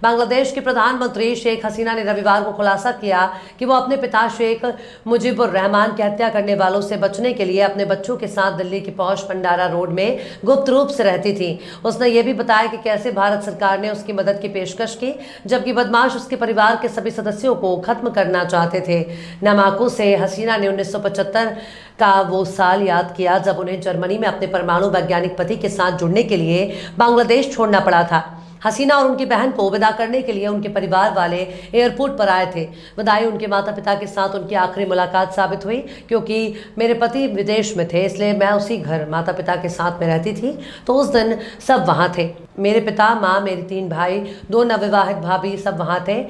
बांग्लादेश की प्रधानमंत्री शेख हसीना ने रविवार को खुलासा किया कि वो अपने पिता शेख मुजीबुर रहमान की हत्या करने वालों से बचने के लिए अपने बच्चों के साथ दिल्ली की पौष भंडारा रोड में गुप्त रूप से रहती थी। उसने ये भी बताया कि कैसे भारत सरकार ने उसकी मदद की पेशकश की, जबकि बदमाश उसके परिवार के सभी सदस्यों को खत्म करना चाहते थे। नमाकू से हसीना ने 1975 का वो साल याद किया जब उन्हें जर्मनी में अपने परमाणु वैज्ञानिक पति के साथ जुड़ने के लिए बांग्लादेश छोड़ना पड़ा था। हसीना और उनकी बहन को विदा करने के लिए उनके परिवार वाले एयरपोर्ट पर आए थे। विदाई उनके माता पिता के साथ उनकी आखिरी मुलाकात साबित हुई। क्योंकि मेरे पति विदेश में थे, इसलिए मैं उसी घर माता पिता के साथ में रहती थी, तो उस दिन सब वहाँ थे। मेरे पिता, माँ, मेरे 3 भाई, 2 नवविवाहित भाभी सब वहाँ थे।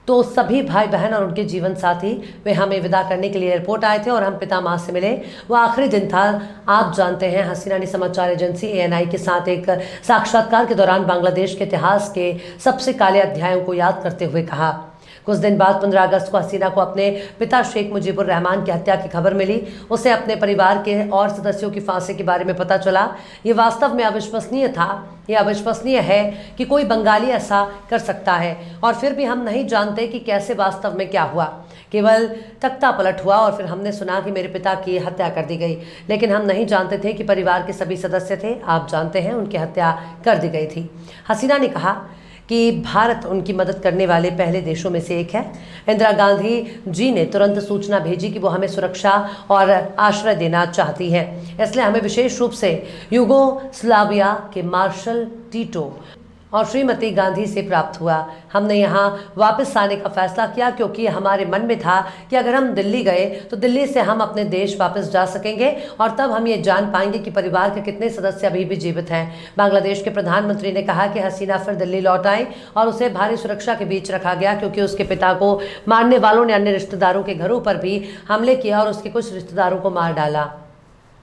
तो सभी भाई बहन और उनके जीवन साथी वे हमें विदा करने के लिए एयरपोर्ट आए थे और हम पिता माँ से मिले। वो आखिरी दिन था। आप जानते हैं, हसीना ने समाचार एजेंसी ANI के साथ एक साक्षात्कार के दौरान बांग्लादेश के इतिहास के सबसे काले अध्यायों को याद करते हुए कहा। कुछ दिन बाद 15 अगस्त को हसीना को अपने पिता शेख मुजीबुर रहमान की हत्या की खबर मिली। उसे अपने परिवार के और सदस्यों की फांसी के बारे में पता चला। ये वास्तव में अविश्वसनीय था। यह अविश्वसनीय है कि कोई बंगाली ऐसा कर सकता है, और फिर भी हम नहीं जानते कि कैसे वास्तव में क्या हुआ। केवल तख्ता पलट हुआ और फिर हमने सुना कि मेरे पिता की हत्या कर दी गई, लेकिन हम नहीं जानते थे कि परिवार के सभी सदस्य थे, आप जानते हैं, उनकी हत्या कर दी गई थी। हसीना ने कहा कि भारत उनकी मदद करने वाले पहले देशों में से एक है। इंदिरा गांधी जी ने तुरंत सूचना भेजी कि वो हमें सुरक्षा और आश्रय देना चाहती हैं, इसलिए हमें विशेष रूप से यूगोस्लाविया के मार्शल टीटो और श्रीमती गांधी से प्राप्त हुआ। हमने यहाँ वापस आने का फैसला किया क्योंकि हमारे मन में था कि अगर हम दिल्ली गए तो दिल्ली से हम अपने देश वापस जा सकेंगे और तब हम ये जान पाएंगे कि परिवार के कितने सदस्य अभी भी जीवित हैं। बांग्लादेश के प्रधानमंत्री ने कहा कि हसीना फिर दिल्ली लौट आई और उसे भारी सुरक्षा के बीच रखा गया क्योंकि उसके पिता को मारने वालों ने अन्य रिश्तेदारों के घरों पर भी हमले किया और उसके कुछ रिश्तेदारों को मार डाला।